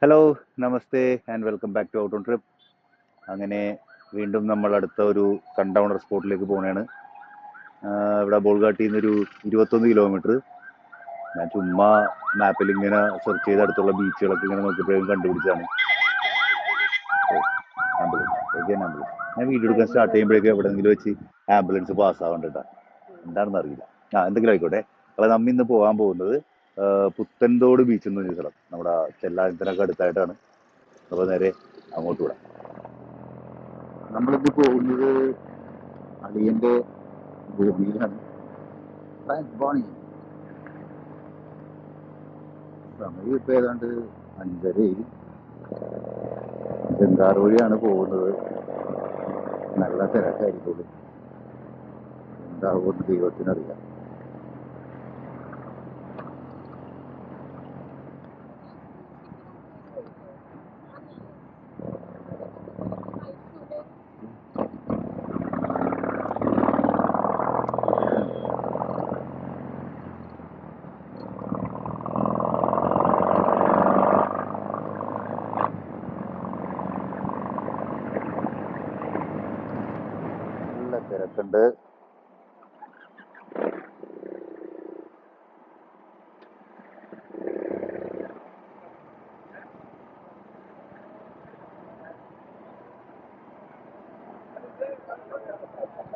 Hello, namaste and welcome back to out on trip. അങ്ങനെ വീണ്ടും നമ്മൾ അടുത്ത ഒരു സൺഡൗണർ സ്പോട്ടിലേക്ക് പോവുകയാണ്. ഇവിടെ ബോൾഗാട്ടിയിൽ നിന്നൊരു 21 കിലോമീറ്റർ. ഞാൻ ചുമ്മാ മാപ്പിൽ ഇങ്ങനെ സെർച്ച് ചെയ്ത് അടുത്തുള്ള ബീച്ചുകളൊക്കെ ഇങ്ങനെ നോക്കിയപ്പോഴും കണ്ടുപിടിച്ചാണ്. ആംബുലൻസ് ഞാൻ വീഡിയോ എടുക്കാൻ സ്റ്റാർട്ട് ചെയ്യുമ്പോഴേക്കും എവിടെയെങ്കിലും വെച്ച് ആംബുലൻസ് പാസ്സാവണ്ടിട്ടാ, എന്താണെന്ന് അറിയില്ല. എന്തെങ്കിലും ആയിക്കോട്ടെ. അപ്പോൾ നമ്മ ഇന്ന് പോകാൻ പോകുന്നത് പുത്തൻതോട് ബീച്ച് എന്ന് പറഞ്ഞ സ്ഥലം നമ്മുടെ ചെല്ലാനത്തിനൊക്കെ അടുത്തായിട്ടാണ്. അപ്പോൾ നേരെ അങ്ങോട്ട് വിടാം. നമ്മളിപ്പോൾ പോകുന്നത് അളിയൻ്റെ ഭൂമിയിലാണ്. സമയം ഇപ്പം ഏതാണ്ട് 5:30. ചെങ്കാറ് വഴിയാണ് പോകുന്നത്. നല്ല തിരക്കായിരിക്കുള്ളൂ, എന്താകുമെന്ന് ദൈവത്തിനറിയാം. നല്ല തിരക്കുണ്ട്.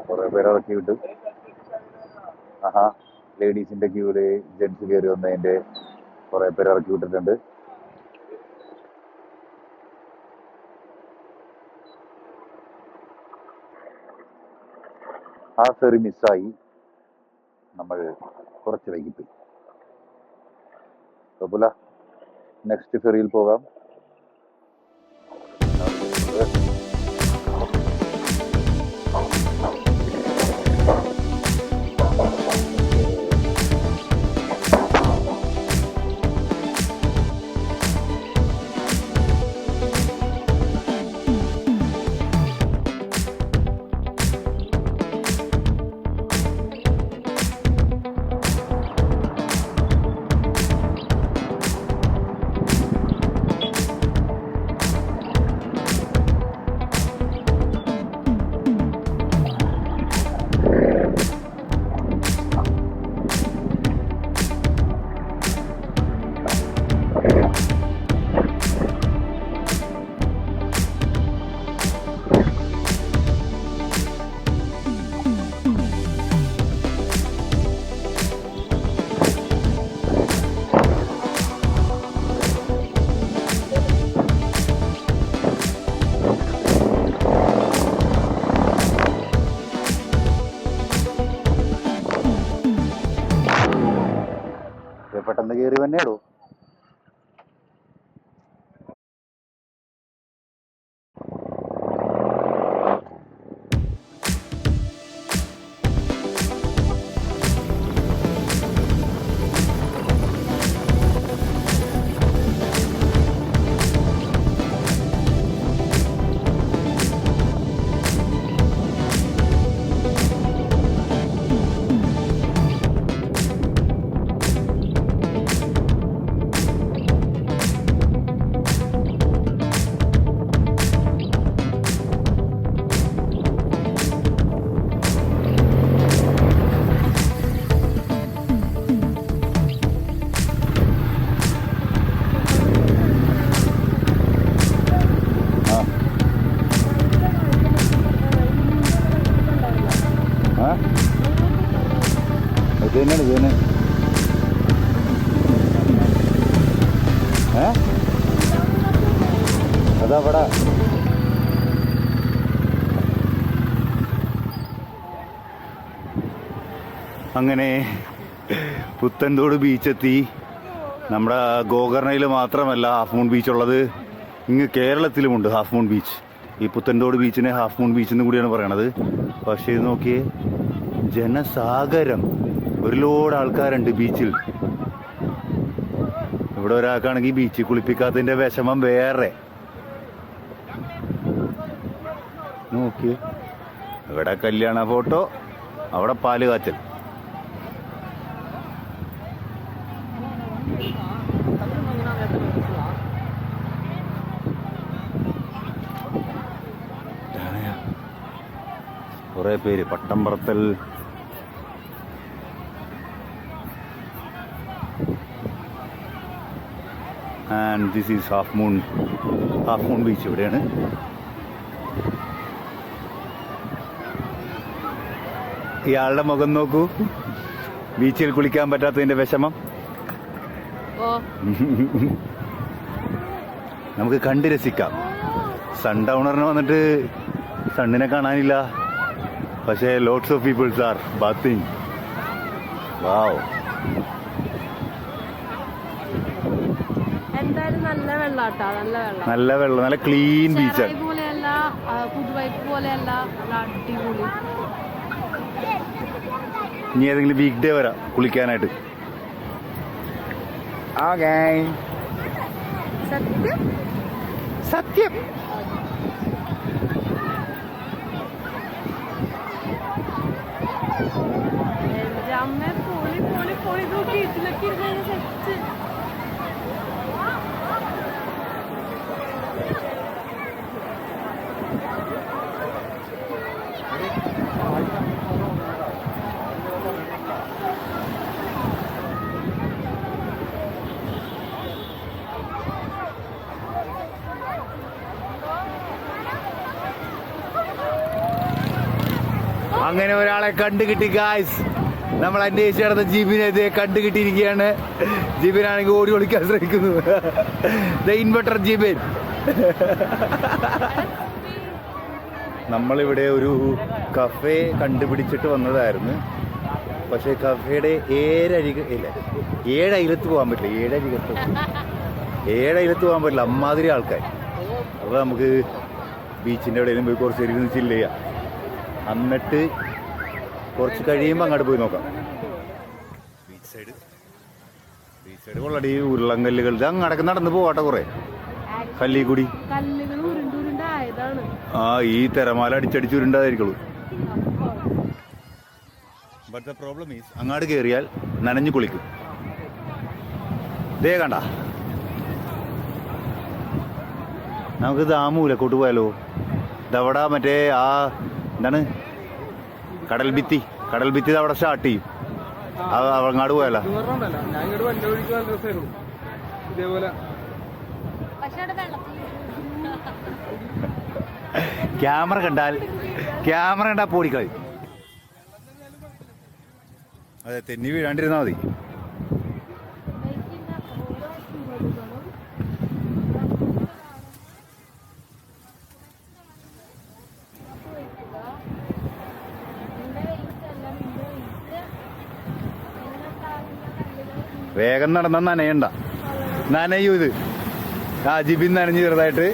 കുറെ പേര് ഇറക്കി വിട്ടു. ആഹാ, ലേഡീസിന്റെ ക്യൂല് ജെന്റ്സ് കയറി വന്നതിന്റെ കുറെ പേര് ഇറക്കി വിട്ടിട്ടുണ്ട്. ആ ഫെറി മിസ്സായി, നമ്മൾ കുറച്ച് വൈകിപ്പോയി. കുഴപ്പമില്ല, നെക്സ്റ്റ് ഫെറിയിൽ പോകാം. പെട്ടെന്ന് കയറി തന്നെയാടോ. ഇത് തന്നെയാണ്, ഇത് തന്നെ. അതവിടെ അങ്ങനെ പുത്തൻതോട് ബീച്ചെത്തി. നമ്മുടെ ഗോകർണയിൽ മാത്രമല്ല ഹാഫ് മൂൺ ബീച്ച് ഉള്ളത്, ഇങ്ങ് കേരളത്തിലുമുണ്ട് ഹാഫ് മൂൺ ബീച്ച്. ഈ പുത്തൻതോട് ബീച്ചിനെ ഹാഫ് മൂൺ ബീച്ച് എന്ന് കൂടിയാണ് പറയണത്. പക്ഷേ ഇത് നോക്കിയേ, ജനസാഗരം, ഒരു ലോഡ് ആൾക്കാരുണ്ട് ബീച്ചിൽ. ഇവിടെ ഒരാൾക്കാണെങ്കിൽ ബീച്ചിൽ കുളിപ്പിക്കാത്തതിൻ്റെ വിഷമം വേറെ. നോക്കിയേ, ഇവിടെ കല്യാണ ഫോട്ടോ, അവിടെ പാല് കാച്ചൽ. കുറേ പേര് പട്ടംപറത്തൽ. And this is Half Moon Beach. ഇവിടെയാണ്. ഇയാളുടെ മുഖം നോക്കൂ, ബീച്ചിൽ കുളിക്കാൻ പറ്റാത്തതിന്റെ വിഷമം. നമുക്ക് കണ്ട് രസിക്കാം. സൺ ഡൗണറിന് വന്നിട്ട് സണ്ണിനെ കാണാനില്ല, പക്ഷേ lots of peoples are bathing. Wow, നല്ല വെള്ളം, നല്ല ക്ലീൻ ബീച്ചാണ്. ഇനി ഏതെങ്കിലും വീക്ക് ഡേ വരാം കുളിക്കാനായിട്ട്. സത്യം അങ്ങനെ ഒരാളെ കണ്ടുകിട്ടി ഗായ്സ്. നമ്മൾ അന്വേഷിച്ച് നടന്ന ജിബിനെ ഇത് കണ്ടുകിട്ടിയിരിക്കുകയാണ്. ജിബിനാണെങ്കിൽ ഓടി ഒളിക്കാൻ ശ്രമിക്കുന്നു. The inverter Jibin. നമ്മളിവിടെ ഒരു കഫേ കണ്ടുപിടിച്ചിട്ട് വന്നതായിരുന്നു. പക്ഷേ കഫേയുടെ ഏഴയിലത്ത് പോകാൻ പറ്റില്ല. ഏഴയിലത്ത് പോകാൻ പറ്റില്ല, അമ്മാതിരി ആൾക്കാർ. അപ്പോൾ നമുക്ക് ബീച്ചിൻ്റെ എവിടെയെങ്കിലും പോയി കുറച്ച് ഇരുന്ന് ചില്ല് ചെയ്യാം. എന്നിട്ട് കുറച്ച് കഴിയുമ്പോൾ അങ്ങോട്ട് പോയി നോക്കാം. ബീച്ച് സൈഡ് കൊള്ളടി ഉരുളങ്കല്ലുകൾ. ഇത് അങ്ങടക്ക് നടന്ന് പോകട്ടെ കുറേ കല്ലിക്കൂടി. ആ, ഈ തിരമാല അടിച്ചടിച്ച് ഉരുണ്ടായിരിക്കുള്ളൂ. ബട്ട് ദ പ്രോബ്ലം ഈസ് അങ്ങാട് കയറിയാൽ നനഞ്ഞു കുളിക്കും. ദേ കണ്ട, നമുക്കിത് ആ മൂലക്കോട്ട് പോയാലോ? ഇതവിടെ മറ്റേ ആ എന്താണ് കടൽ ഭിത്തി അവിടെ സ്റ്റാർട്ട് ചെയ്യും. അങ്ങാട് പോയാലോ? ക്യാമറ കണ്ടാൽ പോടിക്കളി. അതെ, തെന്നി വീഴാണ്ടിരുന്നാ മതി. വേഗം നടന്നാ നനയണ്ട, നനയൂ. ഇത് ആ ജിബിൻ നനഞ്ഞു ചെറുതായിട്ട്.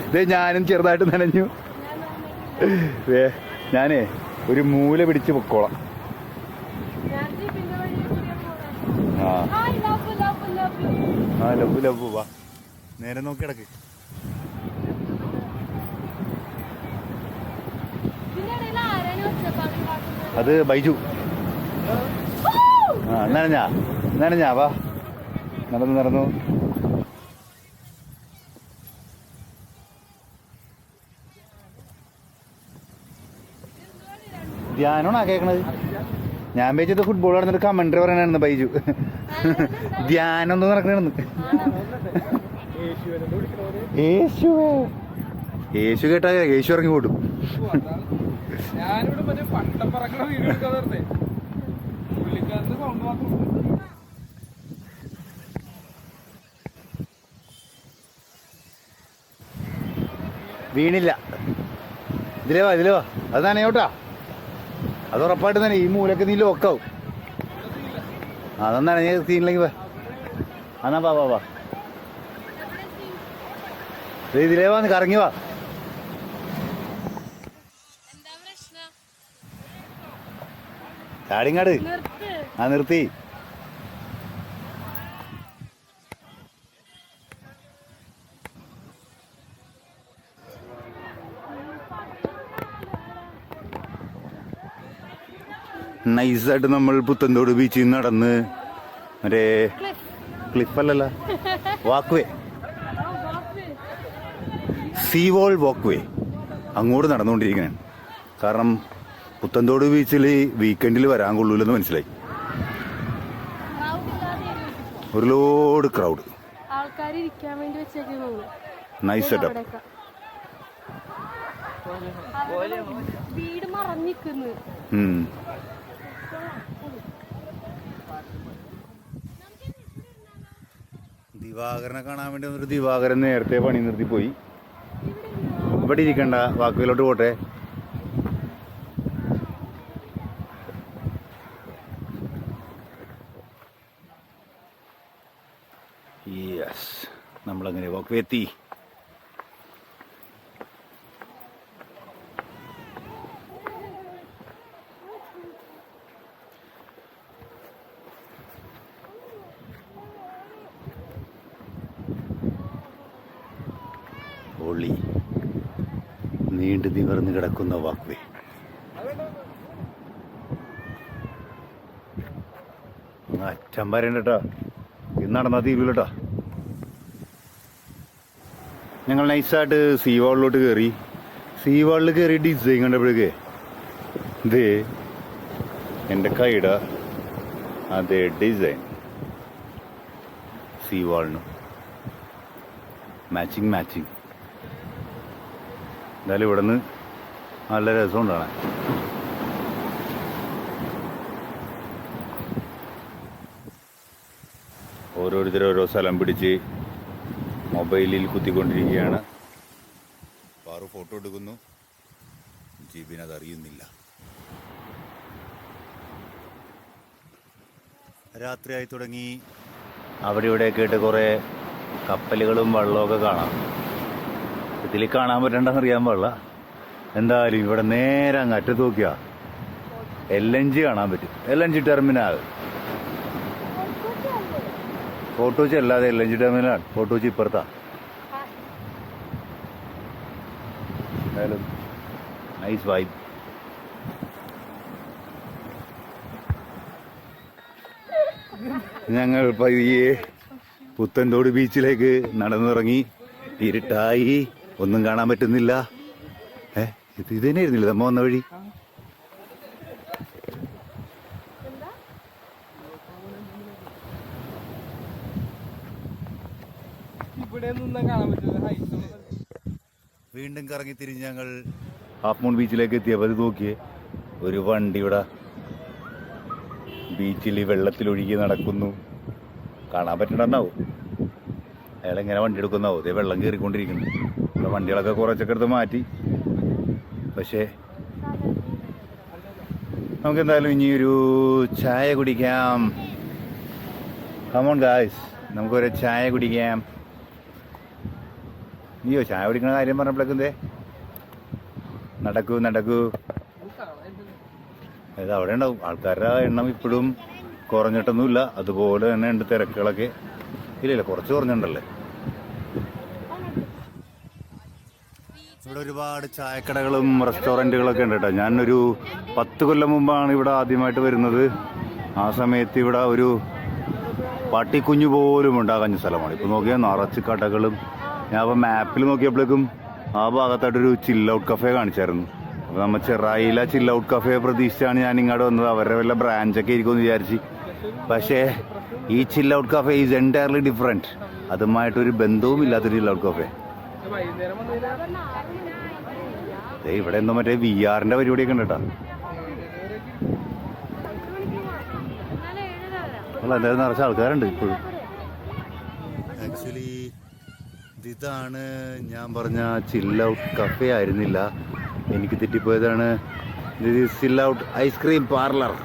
ഇത് ഞാനും ചെറുതായിട്ട് നനഞ്ഞു. ഞാനേ ഒരു മൂല പിടിച്ച് പൊക്കോളാം. ആ ലവ് വാ, നേരെ നോക്കി കിടക്ക്. അത് ബൈജു. ആ, നനഞ്ഞാ വാ. നടന്നു. ധ്യാനമാണോ കേൾക്കണത്? ഞാൻ വെച്ചത് ഫുട്ബോൾ നടന്നിട്ട് കമന്ററി പറയാനായിരുന്നു ബൈജു. ധ്യാനം ഒന്നും നടക്കണെന്ന്. യേശു കേട്ടാ യേശു ഇറങ്ങി പോട്ടും. വീണില്ല. ഇതിലേ വാ. അത് നനയോട്ടാ, അത് ഉറപ്പായിട്ട് തന്നെ. ഈ മൂലൊക്കെ നീ ലോക്കാവും. അതൊന്നും നനഞ്ഞ സീനില്ലെങ്കിൽ എന്നാ വാ. ഇതിലേ വാ, കറങ്ങി വാ. ചാടിങ്ങാട്. ആ, നിർത്തി. നൈസായിട്ട് നമ്മൾ പുത്തൻതോട് ബീച്ചിൽ നിന്ന് നടന്ന് മറ്റേ ക്ലിഫല്ലല്ല, വാക്ക്വേ, സീ വോൾ വാക്ക്വേ അങ്ങോട്ട് നടന്നുകൊണ്ടിരിക്കുകയാണ്. കാരണം പുത്തൻതോട് ബീച്ചിൽ വീക്കെൻഡിൽ വരാൻ കൊള്ളൂലെന്ന് മനസ്സിലായി. ഒരു ലോഡ് ക്രൗഡ്, ആൾക്കാർ ഇരിക്കാൻ വേണ്ടി വെച്ചേക്കുന്നു. Nice setup. വീട് മറഞ്ഞിക്കുന്നു. ദിവാകരനെ കാണാൻ വേണ്ടി വന്നൊരു ദിവാകരൻ നേരത്തെ പണി നിർത്തി പോയി. ഇവിടെ ഇരിക്കണ്ട, വാക്കുകളിലോട്ട് പോട്ടെ. യെസ്, നമ്മളങ്ങനെ വാക്ക് എത്തി. ഒളി നീണ്ടു നിവർന്ന് കിടക്കുന്ന വാക്വേ. അച്ഛൻ വരണ്ടട്ടോ, ഇന്ന് നടന്നാ തീരുല്ലട്ടോ. ഞങ്ങൾ നൈസായിട്ട് സീ വാളിലോട്ട് കയറി. സീ വാളിൽ കയറി ഡിസൈൻ കണ്ടപ്പോഴേക്കേ ഇതേ എൻ്റെ കൈയുടെ അതേ ഡിസൈൻ സീ വാളിന് മാച്ചിങ്. എന്തായാലും ഇവിടെ നിന്ന് നല്ല രസമുണ്ടാണ്. ഓരോരുത്തരും ഓരോ സ്ഥലം പിടിച്ച് മൊബൈലിൽ കുത്തിക്കൊണ്ടിരിക്കുകയാണ്. പാറു ഫോട്ടോ എടുക്കുന്നു, ജീബിന് അതറിയുന്നില്ല. രാത്രിയായി തുടങ്ങി. അവിടെ ഇവിടെയൊക്കെ ആയിട്ട് കുറേ കപ്പലുകളും വെള്ളമൊക്കെ കാണാം. ഇതിൽ കാണാൻ പറ്റണ്ടെന്നറിയാൻ പാടില്ല. എന്തായാലും ഇവിടെ നേരെ അങ്ങ് അറ്റത്ത് നോക്കിയാ LNG കാണാൻ പറ്റും. LNG terminal. ഫോട്ടോച്ചി അല്ലാതെ LNG ടെർമിനലാണ്. ഫോട്ടോച്ചി ഇപ്പുറത്താ. എന്തായാലും നൈസ് വൈബ്. ഞങ്ങൾ പയ്യെ പുത്തൻതോട് ബീച്ചിലേക്ക് നടന്നിറങ്ങി. ഇരുട്ടായി, ഒന്നും കാണാൻ പറ്റുന്നില്ല. ഇത് തന്നെ ആയിരുന്നില്ല നമ്മ വന്ന വഴി. വീണ്ടും കറങ്ങി തിരിഞ്ഞ് ഞങ്ങൾ ഹാഫ് മൂൺ ബീച്ചിലേക്ക് എത്തിയപ്പോൾ അത് നോക്കിയേ, ഒരു വണ്ടി ഇവിടെ ബീച്ചിൽ വെള്ളത്തിലൊഴുകി നടക്കുന്നു. കാണാൻ പറ്റണ്ടാവും. അയാളെങ്ങനെ വണ്ടി എടുക്കുന്നാവും. അതേ വെള്ളം കയറിക്കൊണ്ടിരിക്കുന്നു. ഇവിടെ വണ്ടികളൊക്കെ കുറച്ചൊക്കെ എടുത്ത് മാറ്റി. പക്ഷേ നമുക്കെന്തായാലും ഇനിയൊരു ചായ കുടിക്കാം. കമോൺ ഗായ്സ്, നമുക്കൊരു ചായ കുടിക്കാം. നീയോ ചായ കുടിക്കുന്ന കാര്യം പറഞ്ഞപ്പോഴേക്കെന്തേ നടക്കൂ. അത് അവിടെ ഉണ്ടാവും. ആൾക്കാരുടെ എണ്ണം ഇപ്പോഴും കുറഞ്ഞിട്ടൊന്നുമില്ല. അതുപോലെ തന്നെ ഉണ്ട് തിരക്കുകളൊക്കെ. ഇല്ല, കുറച്ച് കുറഞ്ഞിട്ടുണ്ടല്ലേ. ഇവിടെ ഒരുപാട് ചായക്കടകളും റെസ്റ്റോറൻറ്റുകളൊക്കെ ഉണ്ട് കേട്ടോ. ഞാനൊരു 10 കൊല്ലം മുമ്പാണ് ഇവിടെ ആദ്യമായിട്ട് വരുന്നത്. ആ സമയത്ത് ഇവിടെ ഒരു പട്ടിക്കുഞ്ഞു പോലും ഉണ്ടാകാഞ്ഞ സ്ഥലമാണ്. ഇപ്പോൾ നോക്കിയാൽ നിറച്ച് കടകളും. ഞാൻ അപ്പോൾ മാപ്പിൽ നോക്കിയപ്പോഴേക്കും ആ ഭാഗത്തായിട്ടൊരു ചില്ലൗട്ട് കഫേ കാണിച്ചായിരുന്നു. അപ്പോൾ നമ്മൾ ചെറായില ചില്ലൗട്ട് കഫേ പ്രതീക്ഷിച്ചാണ് ഞാൻ ഇങ്ങോട്ട് വന്നത്. അവരുടെ വല്ല ബ്രാഞ്ചൊക്കെ ഇരിക്കുമെന്ന് വിചാരിച്ച്. പക്ഷേ ഈ chill out cafe is entirely different. അതുമായിട്ടൊരു ബന്ധവുമില്ലാത്തൊരു ചില്ലൗട്ട് കഫേ. ഇവിടെ എന്തോ മറ്റേ VR-ന്റെ പരിപാടിയൊക്കെ ഉണ്ട് കേട്ടോ. അല്ല, എന്തായാലും നിറച്ച ആൾക്കാരുണ്ട് ഇപ്പോഴും. ആക്ച്വലി ഇതാണ് ഞാൻ പറഞ്ഞ ചില്ലൗട്ട് കഫേ ആയിരുന്നില്ല, എനിക്ക് തെറ്റിപ്പോയതാണ്. ഇത് chill-out ice cream parlour,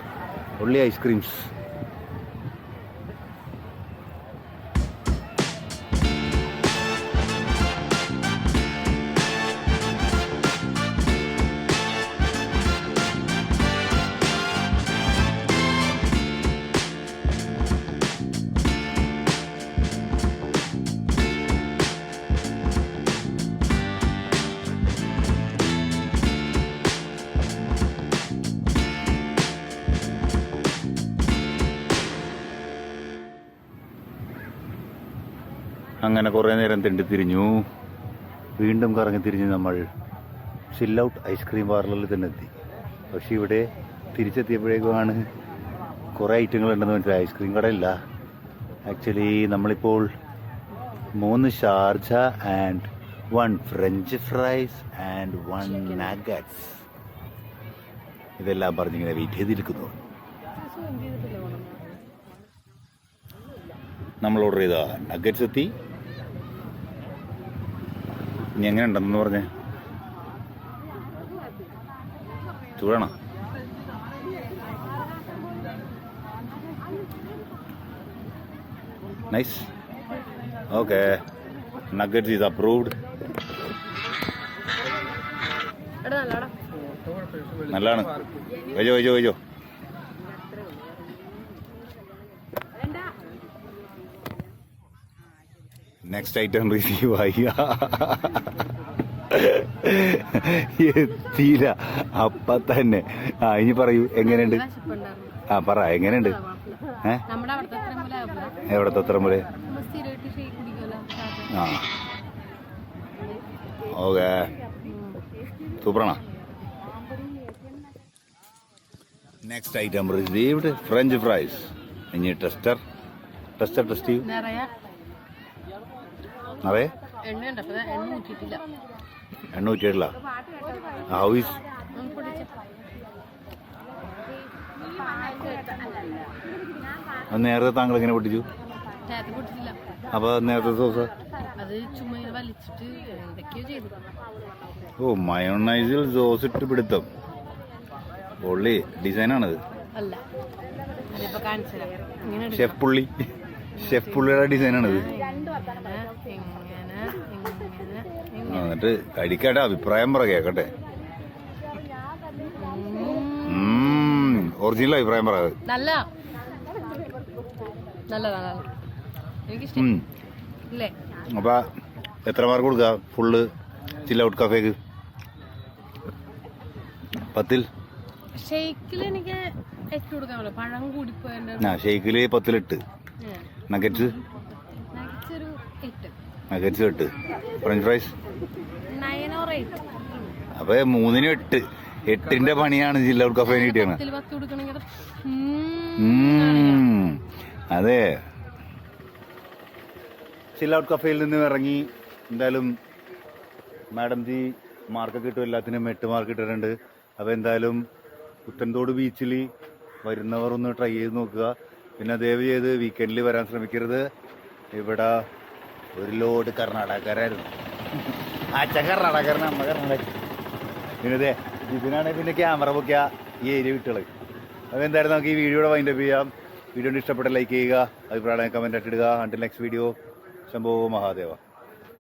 only ice creams. അങ്ങനെ കുറേ നേരം തിരിഞ്ഞു. വീണ്ടും കറങ്ങി തിരിഞ്ഞ് നമ്മൾ ചില്ലൗട്ട് ഐസ്ക്രീം പാർലറിൽ തന്നെ എത്തി. പക്ഷെ ഇവിടെ തിരിച്ചെത്തിയപ്പോഴേക്കുമാണ് കുറേ ഐറ്റങ്ങൾ ഉണ്ടെന്ന് മനസ്സിലായി. ഐസ്ക്രീം കടയില്ല. ആക്ച്വലി നമ്മളിപ്പോൾ 3 Sharjah and 1 French fries and 1 nuggets ഇതെല്ലാം പറഞ്ഞിങ്ങനെ വെയിറ്റ് ചെയ്തിരിക്കുന്നു. നമ്മൾ ഓർഡർ ചെയ്ത നഗറ്റ്സ് എത്തി. ഇനി എങ്ങനെ ഉണ്ടെന്ന് പറഞ്ഞേ? ചൂടാണോ? Nice. Okay, nuggets is approved. നല്ലതാണ്. കഴിച്ചോ കഴിച്ചോ കഴിച്ചോ. നെക്സ്റ്റ് ഐറ്റം റിസീവ് ആയി. എത്തിയില്ല അപ്പ തന്നെ. ഇനി പറയൂ എങ്ങനെയുണ്ട്? പറ എങ്ങനെയുണ്ട്? എവിടത്തെ അത്ര മു래? ഓക്കെ, സൂപ്പറാണോ? Next item received French fries. ഇനി ടെസ്റ്റ് ചെയ്യൂ. അതെ, എണ്ണ ഊറ്റിയിട്ടില്ല. How is? അത് നേരത്തെ താങ്കൾ എങ്ങനെ പൊട്ടിച്ചു? അപ്പൊ നേരത്തെ സോസ് ഓ മയോണൈസിൽ സോസ് ഇട്ട് പിടുത്തം. പൊള്ളി ഡിസൈനാണത്. ഷെഫ് പുള്ളിയുടെ ഡിസൈനാണത്. എന്നിട്ട് കഴിക്കാട്ടെ, അഭിപ്രായം പറ കേക്കട്ടെ. ഒറിജിനൽ അഭിപ്രായം പറയാതെ. അപ്പൊ എത്ര മാർക്ക് കൊടുക്കുക ഫുള്ള് ചില്ല ഔട്ട് കഫേക്ക്? 10-ൽ ഷെയ്ക്കില് 10-ൽ 8. നഗറ്റ്സ് 8. French fries 9 or 8. അപ്പൊ 3-ന് 8. 8ന്റെ പണിയാണ് ചില്ല ഔട്ട് കഫേന് കിട്ടിയത്. അതെ, ചില്ല ഔട്ട് കഫേയിൽ നിന്ന് ഇറങ്ങി എന്തായാലും മാഡം ജി മാർക്കൊക്കെ കിട്ടും. എല്ലാത്തിനും 8 മാർക്ക് ഇട്ടിട്ടുണ്ട്. അപ്പോൾ എന്തായാലും പുത്തൻതോട് ബീച്ചിൽ വരുന്നവർ ഒന്ന് ട്രൈ ചെയ്ത് നോക്കുക. പിന്നെ ദയവ് ചെയ്ത് വീക്കെൻഡിൽ വരാൻ ശ്രമിക്കരുത്. ഇവിടെ ഒരു ലോഡ് കർണാടകക്കാരായിരുന്നു. അച്ഛൻ കർണാടകക്കാരൻ, അമ്മ കർണാടക. പിന്നെ ഇതിനാണെങ്കിൽ പിന്നെ ക്യാമറ പൊക്കിയ ഈ ഏരിയ വിട്ടുകൾ. അപ്പോൾ എന്തായാലും നമുക്ക് ഈ വീഡിയോയുടെ വൈൻഡപ്പ് ചെയ്യാം. വീഡിയോ ഇഷ്ടപ്പെട്ട ലൈക്ക് ചെയ്യുക, അഭിപ്രായം കമൻറ്റ് ആയിട്ട് ഇടുക. Until next video. Shambho Mahadeva.